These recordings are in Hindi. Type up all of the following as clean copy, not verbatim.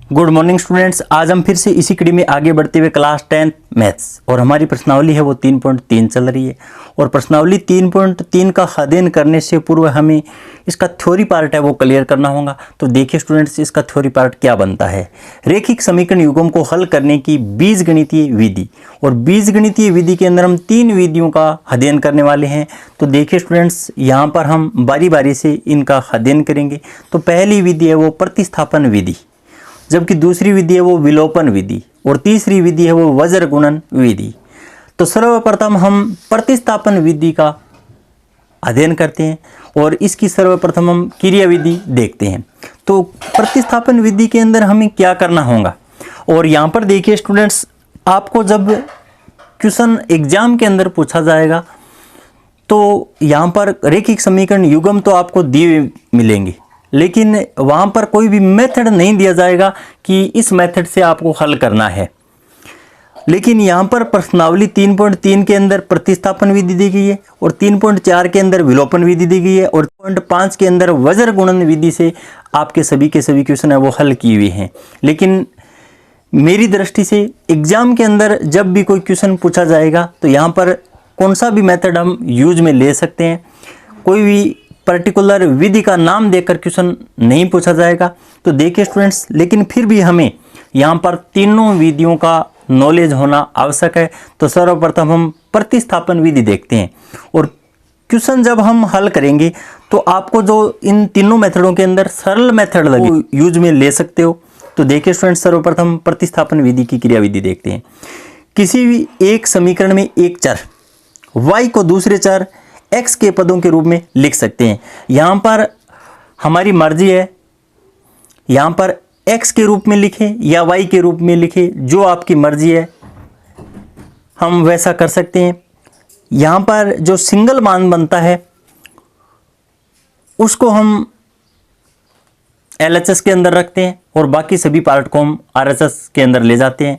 Good morning students. आज हम फिर से इसी कड़ी में आगे बढ़ते हुए क्लास 10th मैथ्स और हमारी प्रश्नावली है वो 3.3 चल रही है। और प्रश्नावली 3.3 का अध्ययन करने से पूर्व हमें इसका थ्योरी पार्ट है वो क्लियर करना होगा। तो देखिए स्टूडेंट्स, इसका थ्योरी पार्ट क्या बनता है। रेखिक समीकरण युग्म को हल करने की बीजगणितीय विधि, और बीजगणितीय विधि के अंदर हम 3 विधियों का अध्ययन करने वाले हैं। तो देखिए स्टूडेंट्स, यहाँ पर हम बारी बारी से इनका अध्ययन करेंगे। तो पहली विधि है वो प्रतिस्थापन विधि, जबकि दूसरी विधि है वो विलोपन विधि, और तीसरी विधि है वो वज्र गुणन विधि। तो सर्वप्रथम हम प्रतिस्थापन विधि का अध्ययन करते हैं और इसकी सर्वप्रथम हम क्रिया विधि देखते हैं। तो प्रतिस्थापन विधि के अंदर हमें क्या करना होगा, और यहाँ पर देखिए स्टूडेंट्स, आपको जब क्वेश्चन एग्जाम के अंदर पूछा जाएगा तो यहाँ पर रेखिक समीकरण युग्म तो आपको दिए मिलेंगे, लेकिन वहाँ पर कोई भी मेथड नहीं दिया जाएगा कि इस मेथड से आपको हल करना है। लेकिन यहाँ पर प्रश्नावली 3.3 के अंदर प्रतिस्थापन विधि दी गई है, और 3.4 के अंदर विलोपन विधि दी गई है, और 3.5 के अंदर वज्र गुणन विधि से आपके सभी के सभी क्वेश्चन है वो हल किए हुए हैं। लेकिन मेरी दृष्टि से एग्जाम के अंदर जब भी कोई क्वेश्चन पूछा जाएगा तो यहाँ पर कौन सा भी मेथड हम यूज में ले सकते हैं। कोई भी पर्टिकुलर विधि का नाम देकर क्वेश्चन नहीं पूछा जाएगा। तो देखिए स्टूडेंट्स, लेकिन फिर भी हमें यहाँ पर तीनों विधियों का नॉलेज होना आवश्यक है। तो सर्वप्रथम हम प्रतिस्थापन विधि देखते हैं, और क्वेश्चन जब हम हल करेंगे तो आपको जो इन तीनों मेथडों के अंदर सरल मेथड लगे यूज में ले सकते हो। तो देखिए स्टूडेंट्स, सर्वप्रथम प्रतिस्थापन विधि की क्रिया विधि देखते हैं। किसी भी एक समीकरण में एक चर y को दूसरे चर x के पदों के रूप में लिख सकते हैं। यहाँ पर हमारी मर्जी है, यहाँ पर x के रूप में लिखें या y के रूप में लिखें, जो आपकी मर्जी है हम वैसा कर सकते हैं। यहाँ पर जो सिंगल मान बनता है उसको हम LHS के अंदर रखते हैं, और बाकी सभी पार्ट को हम RHS के अंदर ले जाते हैं।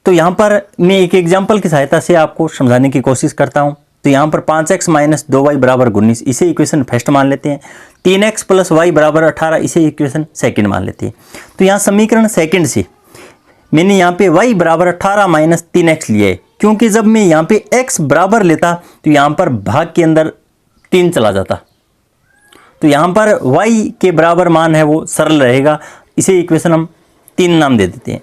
तो यहाँ पर मैं एक एग्जाम्पल की सहायता से आपको समझाने की कोशिश करता हूँ। तो यहाँ पर 5x - 2y बराबर 19, इसे इक्वेशन फर्स्ट मान लेते हैं। 3x + y बराबर 18, इसे इक्वेशन सेकंड मान लेते हैं। तो यहाँ समीकरण सेकंड से मैंने यहाँ पे y बराबर 18 - 3x लिया है, क्योंकि जब मैं यहाँ पे x बराबर लेता तो यहाँ पर भाग के अंदर 3 चला जाता। तो यहाँ पर y के बराबर मान है वो सरल रहेगा, इसे इक्वेशन हम 3 नाम दे देते हैं।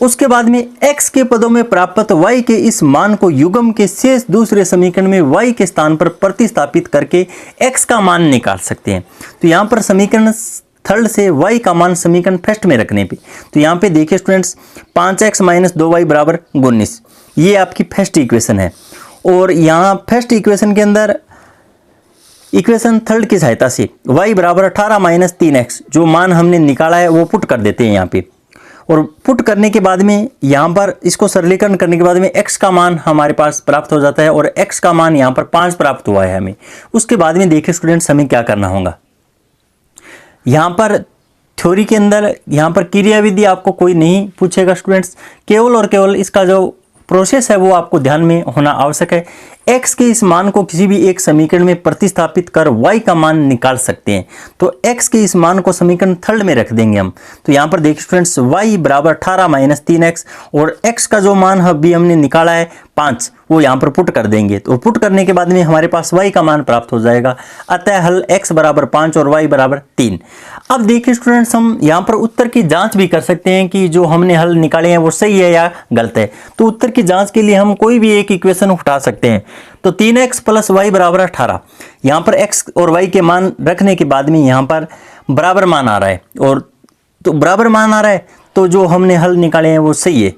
उसके बाद में x के पदों में प्राप्त y के इस मान को युग्म के शेष दूसरे समीकरण में y के स्थान पर प्रतिस्थापित करके x का मान निकाल सकते हैं। तो यहाँ पर समीकरण थर्ड से y का मान समीकरण फर्स्ट में रखने पे, तो यहाँ पे देखिए स्टूडेंट्स, 5x - 2y बराबर 19, ये आपकी फर्स्ट इक्वेशन है। और यहाँ फर्स्ट इक्वेशन के अंदर इक्वेशन थर्ड की सहायता से y बराबर 18 - 3x जो मान हमने निकाला है वो पुट कर देते हैं यहाँ पे। और पुट करने के बाद में यहाँ पर इसको सरलीकरण करने के बाद में x का मान हमारे पास प्राप्त हो जाता है, और x का मान यहाँ पर 5 प्राप्त हुआ है हमें। उसके बाद में देखिए स्टूडेंट्स, हमें क्या करना होगा। यहाँ पर थ्योरी के अंदर यहाँ पर क्रिया विधि आपको कोई नहीं पूछेगा स्टूडेंट्स, केवल और केवल इसका जो प्रोसेस है वो आपको ध्यान में होना आवश्यक है। x के इस मान को किसी भी एक समीकरण में प्रतिस्थापित कर y का मान निकाल सकते हैं। तो x के इस मान को समीकरण थर्ड में रख देंगे हम। तो यहाँ पर देखिए स्टूडेंट्स, y बराबर 18 - 3x, और x का जो मान अभी हमने निकाला है 5, वो यहाँ पर पुट कर देंगे। तो पुट करने के बाद में हमारे पास y का मान प्राप्त हो जाएगा। अतः हल x बराबर 5 और y बराबर 3। अब देखिए स्टूडेंट्स, हम यहाँ पर उत्तर की जांच भी कर सकते हैं कि जो हमने हल निकाले हैं वो सही है या गलत है। तो उत्तर की जांच के लिए हम कोई भी एक इक्वेशन उठा सकते हैं। तो 3x + y बराबर 18, यहाँ पर x और y के मान रखने के बाद में यहाँ पर बराबर मान आ रहा है, और तो बराबर मान आ रहा है तो जो हमने हल निकाले हैं वो सही है।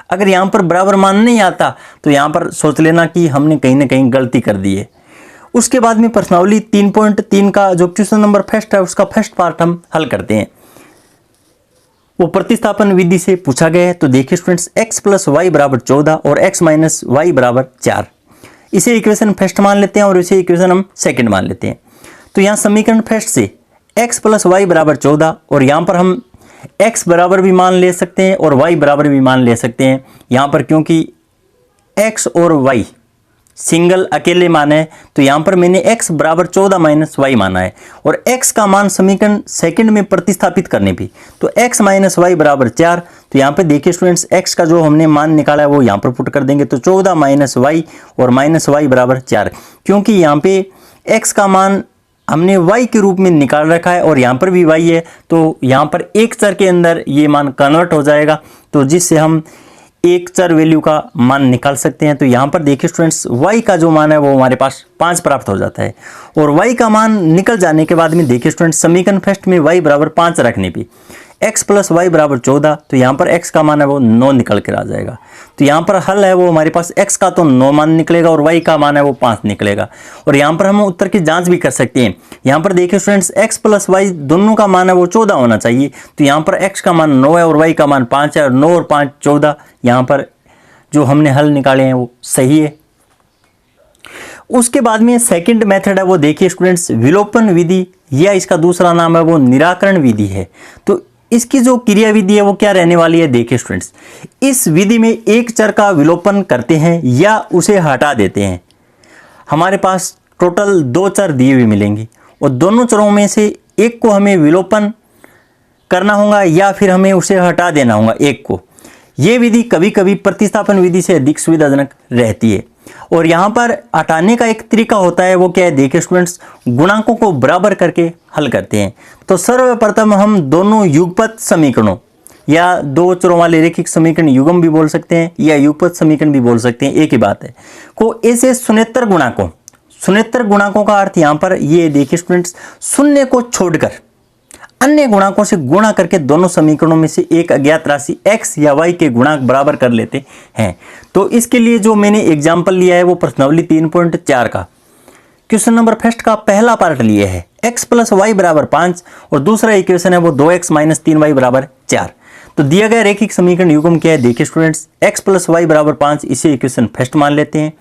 अगर यहाँ पर बराबर मान नहीं आता तो यहाँ पर सोच लेना कि हमने कहीं ना कहीं गलती कर दी है। उसके बाद में प्रश्नावली 3.3 का जो क्वेश्चन नंबर फर्स्ट है उसका फर्स्ट पार्ट हम हल करते हैं। वो प्रतिस्थापन विधि से पूछा गया है। तो देखिए स्टूडेंट्स, x + y बराबर 14 और x - y बराबर 4, इसे इक्वेशन फर्स्ट मान लेते हैं और इसे इक्वेशन हम सेकंड मान लेते हैं। तो यहाँ समीकरण फर्स्ट से x + y बराबर 14, और यहाँ पर हम x बराबर भी मान ले सकते हैं और y बराबर भी मान ले सकते हैं यहाँ पर, क्योंकि x और y सिंगल अकेले माना है, तो यहाँ पर मैंने x बराबर 14 माइनस वाई माना है और x का मान समीकरण सेकंड में प्रतिस्थापित करने पे तो x माइनस वाई बराबर 4। तो यहाँ पे देखिए स्टूडेंट्स, x का जो हमने मान निकाला है वो यहाँ पर पुट कर देंगे, तो 14 माइनस वाई और माइनस वाई बराबर 4। क्योंकि यहाँ पे x का मान हमने y के रूप में निकाल रखा है और यहाँ पर भी y है, तो यहाँ पर एक चर के अंदर ये मान कन्वर्ट हो जाएगा, तो जिससे हम एक चर वैल्यू का मान निकाल सकते हैं। तो यहाँ पर देखिए स्टूडेंट्स, y का जो मान है वो हमारे पास 5 प्राप्त हो जाता है और y का मान निकल जाने के बाद में देखिए स्टूडेंट्स, समीकरण फर्स्ट में y बराबर 5 रखने पे x प्लस वाई बराबर 14, तो यहाँ पर x का मान है वो 9 निकल कर आ जाएगा। तो यहाँ पर हल है वो हमारे पास x का तो 9 मान निकलेगा और y का मान है वो 5 निकलेगा। और यहाँ पर हम उत्तर की जांच भी कर सकते हैं। यहाँ पर देखिए स्टूडेंट्स, x प्लस वाई दोनों का मान है वो 14 होना चाहिए, तो यहाँ पर x का मान 9 है और y का मान 5 है और 9 और 5 14। यहाँ पर जो हमने हल निकाले हैं वो सही है। उसके बाद में सेकंड मेथड है वो देखिए स्टूडेंट्स, विलोपन विधि या इसका दूसरा नाम है वो निराकरण विधि है। तो इसकी जो क्रिया विधि है वो क्या रहने वाली है, देखिए स्टूडेंट्स, इस विधि में एक चर का विलोपन करते हैं या उसे हटा देते हैं। हमारे पास टोटल 2 चर दिए हुए मिलेंगे और दोनों चरों में से एक को हमें विलोपन करना होगा या फिर हमें उसे हटा देना होगा एक को। ये विधि कभी कभी प्रतिस्थापन विधि से अधिक सुविधाजनक रहती है। और यहाँ पर हटाने का एक तरीका होता है, वो क्या है, देखिए स्टूडेंट्स, गुणांकों को बराबर करके हल करते हैं। तो सर्वप्रथम हम दोनों युगपत समीकरणों या 2 चरों वाले रैखिक समीकरण युग्म भी बोल सकते हैं या युगपत समीकरण भी बोल सकते हैं, एक ही बात है, को ऐसे शून्येतर गुणांकों का अर्थ यहाँ पर ये देखिए स्टूडेंट्स, शून्य को छोड़कर अन्य गुणांकों से गुणा करके दोनों समीकरणों में से एक अज्ञात राशि x या y के गुणांक बराबर कर लेते हैं। तो इसके लिए जो मैंने एग्जाम्पल लिया है वो प्रश्नावली 3.4 का क्वेश्चन नंबर फर्स्ट का पहला पार्ट लिया है, x प्लस वाई बराबर 5 और दूसरा इक्वेशन है वो 2x माइनस 3y बराबर 4। तो दिया गया रैखिक समीकरण युग्म क्या है, देखिए स्टूडेंट्स, x प्लस वाई बराबर 5 इसे इक्वेशन फर्स्ट मान लेते हैं,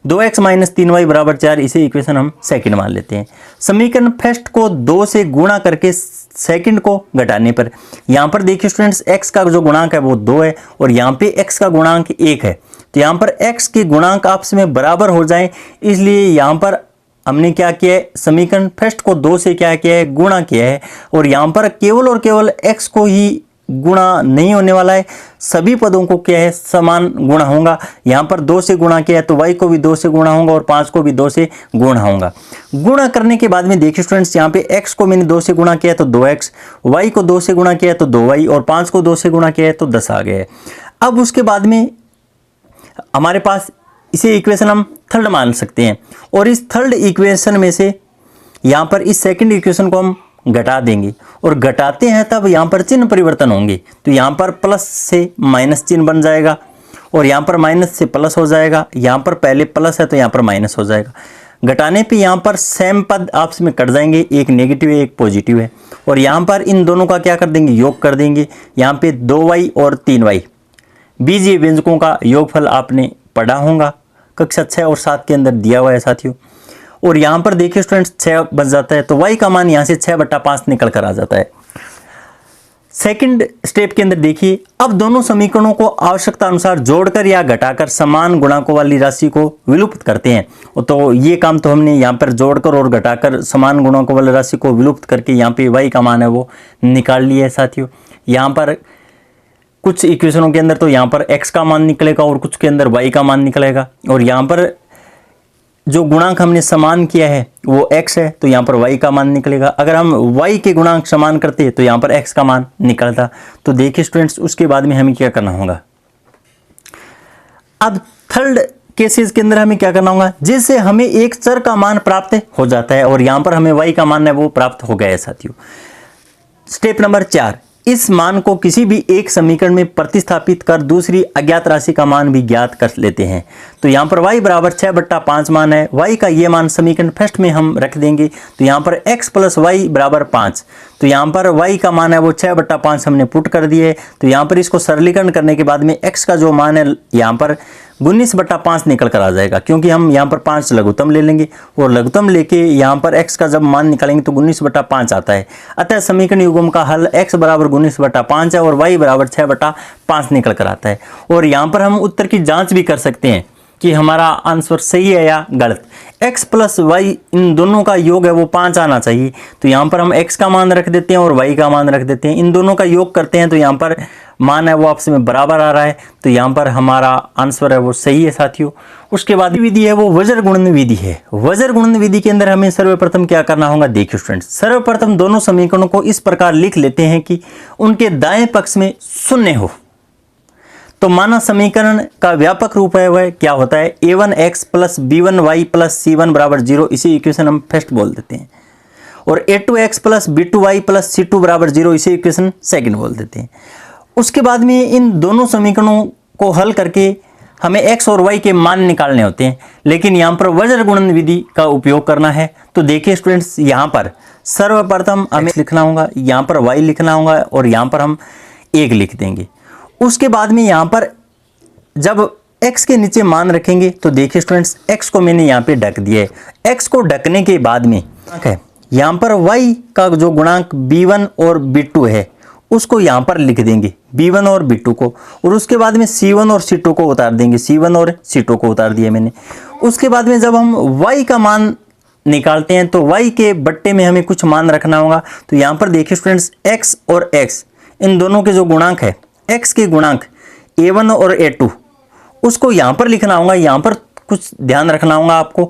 2x माइनस 3y बराबर 4 इसे इक्वेशन हम सेकंड मान लेते हैं। समीकरण फर्स्ट को 2 से गुणा करके सेकंड को घटाने पर यहाँ पर देखिए स्टूडेंट्स, x का जो गुणांक है वो 2 है और यहाँ पे x का गुणांक 1 है। तो यहाँ पर x के गुणांक आपस में बराबर हो जाएं, इसलिए यहाँ पर हमने क्या किया है, समीकरण फर्स्ट को 2 से क्या किया है, गुणा किया है। और यहाँ पर केवल और केवल x को ही गुणा नहीं होने वाला है, सभी पदों को क्या है, समान गुणा होगा। यहाँ पर 2 से गुणा किया है तो y को भी 2 से गुणा होगा और 5 को भी 2 से गुणा होगा। गुणा करने के बाद में देखिए स्टूडेंट्स, यहाँ पे x को मैंने 2 से गुणा किया है तो 2x, y को 2 से गुणा किया है तो 2y और 5 को 2 से गुणा किया है तो 10 आ गया है। अब उसके बाद में हमारे पास इसे इक्वेशन हम थर्ड मान सकते हैं और इस थर्ड इक्वेशन में से यहाँ पर इस सेकेंड इक्वेशन को हम घटा देंगे और घटाते हैं तब यहाँ पर चिन्ह परिवर्तन होंगे। तो यहाँ पर प्लस से माइनस चिन्ह बन जाएगा और यहाँ पर माइनस से प्लस हो जाएगा, यहाँ पर पहले प्लस है तो यहाँ पर माइनस हो जाएगा। घटाने पे यहाँ पर सेम पद आपस में कट जाएंगे, एक नेगेटिव है एक पॉजिटिव है और यहाँ पर इन दोनों का क्या कर देंगे, योग कर देंगे। यहाँ पे 2y और 3y बीजीय व्यंजकों का योगफल आपने पढ़ा होगा, कक्षा 6 और 7 के अंदर दिया हुआ है साथियों। और यहाँ पर देखिए स्टूडेंट्स 6 बच जाता है तो y का मान यहाँ से 6/5 निकल कर आ जाता है। सेकंड स्टेप के अंदर देखिए, अब दोनों समीकरणों को आवश्यकता अनुसार जोड़कर या घटाकर समान गुणांकों वाली राशि को विलुप्त करते हैं। तो ये काम तो हमने यहाँ पर जोड़कर और घटाकर समान गुणांकों वाली राशि को विलुप्त करके यहाँ पे y का मान है वो निकाल लिया है साथियों। यहाँ पर कुछ इक्वेशनों के अंदर तो यहाँ पर x का मान निकलेगा और कुछ के अंदर y का मान निकलेगा और यहाँ पर जो गुणांक हमने समान किया है वो x है तो यहाँ पर y का मान निकलेगा। अगर हम y के गुणांक समान करते तो यहाँ पर x का मान निकलता। तो देखिए स्टूडेंट्स, उसके बाद में हमें क्या करना होगा, अब थर्ड केसेस के अंदर हमें क्या करना होगा, जिससे हमें एक चर का मान प्राप्त हो जाता है और यहाँ पर हमें y का मान है वो प्राप्त हो गया है साथियों। स्टेप नंबर 4, इस मान को किसी भी एक समीकरण में प्रतिस्थापित कर दूसरी अज्ञात राशि का मान भी ज्ञात कर लेते हैं। तो यहाँ पर y बराबर 6/5 मान है, y का ये मान समीकरण फर्स्ट में हम रख देंगे। तो यहाँ पर x प्लस वाई बराबर 5, तो यहाँ पर y का मान है वो 6/5 हमने पुट कर दिए। तो यहाँ पर इसको सरलीकरण करने के बाद में x का जो मान है यहाँ पर 19/5 निकल कर आ जाएगा, क्योंकि हम यहाँ पर 5 लघुत्तम ले लेंगे और लघुत्तम लेके यहाँ पर x का जब मान निकालेंगे तो 19/5 आता है। अतः समीकरण युग्म का हल x बराबर 19/5 है और y बराबर 6/5 निकल कर आता है। और यहाँ पर हम उत्तर की जांच भी कर सकते हैं कि हमारा आंसर सही है या गलत। x प्लस वाई इन दोनों का योग है वो 5 आना चाहिए, तो यहाँ पर हम x का मान रख देते हैं और y का मान रख देते हैं, इन दोनों का योग करते हैं तो यहाँ पर मान है वो आपस में बराबर आ रहा है, तो यहाँ पर हमारा आंसर है वो सही है साथियों। उसके बाद विधि है वो वज्र गुणन विधि है। वज्र गुणन विधि के अंदर हमें सर्वप्रथम क्या करना होगा, देखिए स्टूडेंट्स, सर्वप्रथम दोनों समीकरणों को इस प्रकार लिख लेते हैं कि उनके दाएं पक्ष में शून्य हो। तो माना समीकरण का व्यापक रूप है वह क्या होता है, a1x plus b1y plus c1 बराबर 0, इसे इक्वेशन हम फर्स्ट बोल देते हैं। और a2x plus b2y plus c2 बराबर 0, इसे इक्वेशन सेकंड बोल देते हैं। उसके बाद में इन दोनों समीकरणों को हल करके हमें x और y के मान निकालने होते हैं, लेकिन यहाँ पर वज्र गुणन विधि का उपयोग करना है। तो देखिए स्टूडेंट्स, यहाँ पर सर्वप्रथम हमें लिखना होगा, यहाँ पर y लिखना होगा और यहाँ पर हम 1 लिख देंगे। उसके बाद में यहाँ पर जब x के नीचे मान रखेंगे तो देखिए स्टूडेंट्स, x को मैंने यहाँ पे ढक दिया है। x को ढकने के बाद में यहाँ पर y का जो गुणांक b1 और b2 है उसको यहाँ पर लिख देंगे, b1 और b2 को, और उसके बाद में c1 और c2 को उतार देंगे, c1 और c2 को उतार दिया मैंने। उसके बाद में जब हम y का मान निकालते हैं तो y के बट्टे में हमें कुछ मान रखना होगा। तो यहाँ पर देखिए स्टूडेंट्स, x और x इन दोनों के जो गुणांक है, x के गुणांक a1 और a2 उसको यहाँ पर लिखना होगा। यहाँ पर कुछ ध्यान रखना होगा आपको,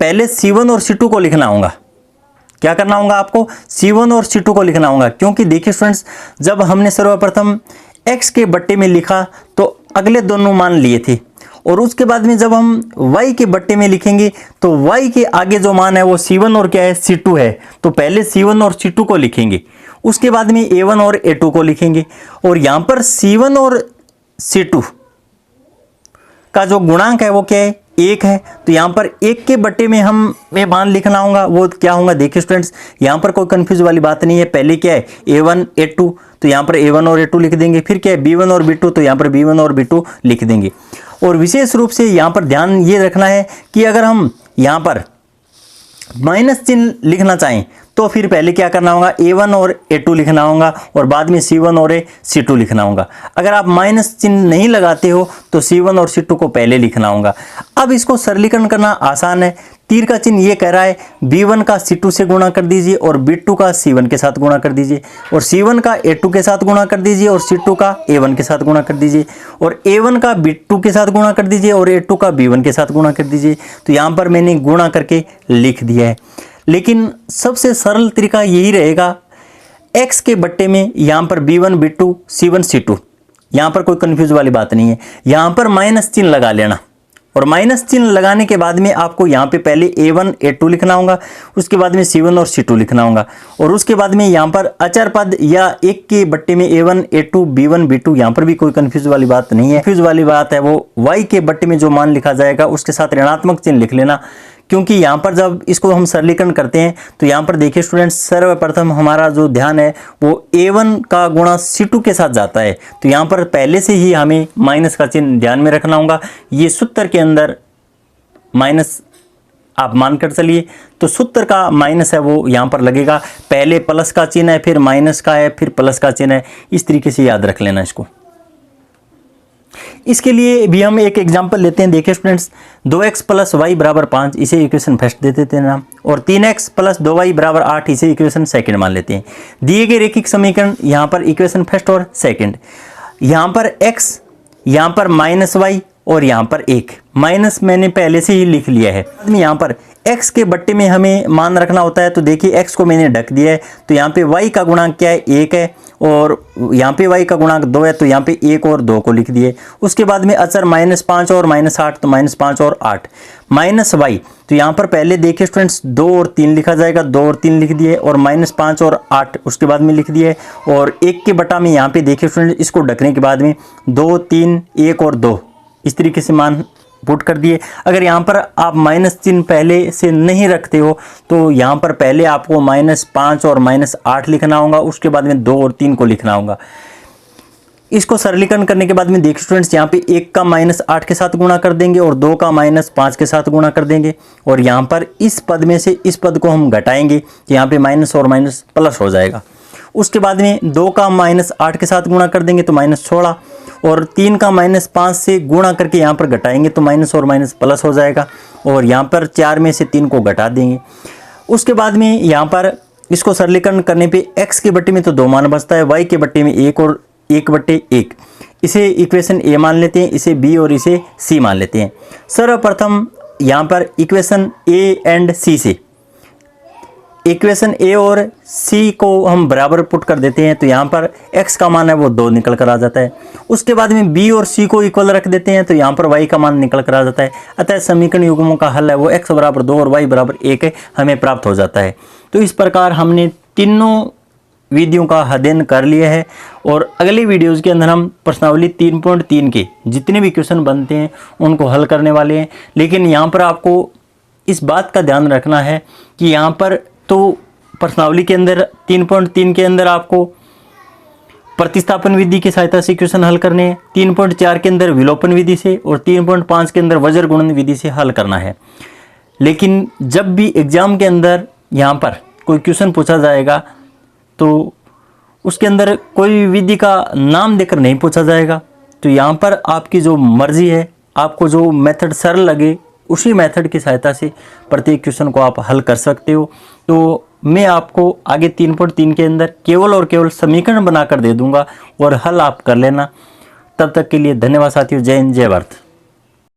पहले c1 और c2 को लिखना होगा। क्या करना होगा आपको, c1 और c2 को लिखना होगा, क्योंकि देखिए स्टूडेंट्स, जब हमने सर्वप्रथम x के बट्टे में लिखा तो अगले दोनों मान लिए थे, और उसके बाद में जब हम y के बट्टे में लिखेंगे तो y के आगे जो मान है वो c1 और क्या है, c2 है। तो पहले c1 और c2 को लिखेंगे, उसके बाद में a1 और a2 को लिखेंगे, और यहाँ पर c1 और c2 का जो गुणांक है वो क्या है, 1 है। तो यहाँ पर 1 के बट्टे में हमें मान लिखना होगा, वो क्या होगा, देखिए स्टूडेंट्स, यहाँ पर कोई कंफ्यूज वाली बात नहीं है। पहले क्या है, a1 a2, तो यहाँ पर a1 और a2 लिख देंगे। फिर क्या है, b1 और b2, तो यहाँ पर b1 और b2 लिख देंगे। और विशेष रूप से यहाँ पर ध्यान ये रखना है कि अगर हम यहाँ पर माइनस चिन्ह लिखना चाहें तो फिर पहले क्या करना होगा, a1 और a2 लिखना होगा और बाद में c1 और c2 लिखना होगा। अगर आप माइनस चिन्ह नहीं लगाते हो तो c1 और c2 को पहले लिखना होगा। अब इसको सरलीकरण करना आसान है। तीर का चिन्ह ये कह रहा है b1 का c2 से गुणा कर दीजिए और b2 का c1 के साथ गुणा कर दीजिए, और c1 का a2 के साथ गुणा कर दीजिए और c2 का a1 के साथ गुणा कर दीजिए, और a1 का b2 के साथ गुणा कर दीजिए और a2 का b1 के साथ गुणा कर दीजिए। तो यहाँ पर मैंने गुणा करके लिख दिया है, लेकिन सबसे सरल तरीका यही रहेगा, x के बट्टे में यहाँ पर b1 b2 c1 c2, यहाँ पर कोई कंफ्यूज वाली बात नहीं है। यहाँ पर माइनस चिन्ह लगा लेना, और माइनस चिन्ह लगाने के बाद में आपको यहाँ पे पहले a1 a2 लिखना होगा, उसके बाद में c1 और c2 लिखना होगा, और उसके बाद में यहाँ पर अचर पद या 1 के बट्टे में a1 a2 b1 b2, यहाँ पर भी कोई कंफ्यूज वाली बात नहीं है। कंफ्यूज वाली बात है वो y के बट्टे में जो मान लिखा जाएगा उसके साथ ऋणात्मक चिन्ह लिख लेना, क्योंकि यहाँ पर जब इसको हम सरलीकरण करते हैं तो यहाँ पर देखिए स्टूडेंट्स, सर्वप्रथम हमारा जो ध्यान है वो a1 का गुणा c2 के साथ जाता है। तो यहाँ पर पहले से ही हमें माइनस का चिन्ह ध्यान में रखना होगा। ये सूत्र के अंदर माइनस आप मानकर चलिए, तो सूत्र का माइनस है वो यहाँ पर लगेगा। पहले प्लस का चिन्ह है, फिर माइनस का है, फिर प्लस का चिन्ह है। इस तरीके से याद रख लेना इसको। इसके लिए भी हम एक एग्जांपल लेते हैं। देखिए स्टूडेंट्स, 2x प्लस वाई बराबर 5, इसे इक्वेशन फर्स्ट दे देते हैं नाम, और 3x प्लस 2y बराबर 8, इसे इक्वेशन सेकंड मान लेते हैं। दिए गए रेखिक समीकरण यहाँ पर इक्वेशन फर्स्ट और सेकंड, यहाँ पर x, यहाँ पर माइनस वाई और यहाँ पर 1, माइनस मैंने पहले से ही लिख लिया है। यहाँ पर x के बट्टे में हमें मान रखना होता है, तो देखिए x को मैंने ढक दिया है, तो यहाँ पे y का गुणांक क्या है, 1 है, और यहाँ पे y का गुणांक 2 है, तो यहाँ पे 1 और 2 को लिख दिए। उसके बाद में अचर -5 और -8, तो -5 और 8 माइनस y, तो यहाँ पर पहले देखिए स्टूडेंट्स 2 और 3 लिखा जाएगा, 2 और 3 लिख दिए, और -5 और 8 उसके बाद में लिख दिए, और 1 के बटा में यहाँ पे देखिए स्टूडेंट्स इसको ढकने के बाद में 2 3 1 और 2 इस तरीके से मान पुट कर दिए। अगर यहाँ पर आप माइनस चिन्ह पहले से नहीं रखते हो तो यहाँ पर पहले आपको -5 और -8 लिखना होगा, उसके बाद में 2 और 3 को लिखना होगा। इसको सरलीकरण करने के बाद में देखिए स्टूडेंट्स, यहाँ पे 1 का -8 के साथ गुणा कर देंगे और 2 का -5 के साथ गुणा कर देंगे, और यहाँ पर इस पद में से इस पद को हम घटाएंगे, यहाँ पे माइनस और माइनस प्लस हो जाएगा। उसके बाद में 2 का -8 के साथ गुणा कर देंगे तो -16, और 3 का -5 से गुणा करके यहाँ पर घटाएंगे तो माइनस और माइनस प्लस हो जाएगा, और यहाँ पर 4 में से 3 को घटा देंगे। उसके बाद में यहाँ पर इसको सरलीकरण करने पे x के बट्टे में तो 2 मान बचता है, y के बट्टे में 1 और 1/1, इसे इक्वेशन a मान लेते हैं, इसे b और इसे c मान लेते हैं। सर्वप्रथम यहाँ पर इक्वेशन a एंड c से इक्वेशन a और c को हम बराबर पुट कर देते हैं, तो यहाँ पर x का मान है वो 2 निकल कर आ जाता है। उसके बाद में b और c को इक्वल रख देते हैं, तो यहाँ पर y का मान निकल कर आ जाता है। अतः समीकरण युग्मों का हल है वो x बराबर 2 और y बराबर 1 हमें प्राप्त हो जाता है। तो इस प्रकार हमने तीनों विधियों का अध्ययन कर लिया है, और अगली वीडियोज़ के अंदर हम प्रश्नावली 3.3 के जितने भी क्वेश्चन बनते हैं उनको हल करने वाले हैं। लेकिन यहाँ पर आपको इस बात का ध्यान रखना है कि यहाँ पर तो प्रश्नावली के अंदर 3.3 के अंदर आपको प्रतिस्थापन विधि की सहायता से क्वेश्चन हल करने हैं, 3.4 के अंदर विलोपन विधि से, और 3.5 के अंदर वज्र गुणन विधि से हल करना है। लेकिन जब भी एग्जाम के अंदर यहाँ पर कोई क्वेश्चन पूछा जाएगा तो उसके अंदर कोई विधि का नाम देकर नहीं पूछा जाएगा। तो यहाँ पर आपकी जो मर्जी है, आपको जो मेथड सरल लगे उसी मेथड की सहायता से प्रत्येक क्वेश्चन को आप हल कर सकते हो। तो मैं आपको आगे 3.3 के अंदर केवल और केवल समीकरण बनाकर दे दूंगा और हल आप कर लेना। तब तक के लिए धन्यवाद साथियों। जय हिंद, जय भारत।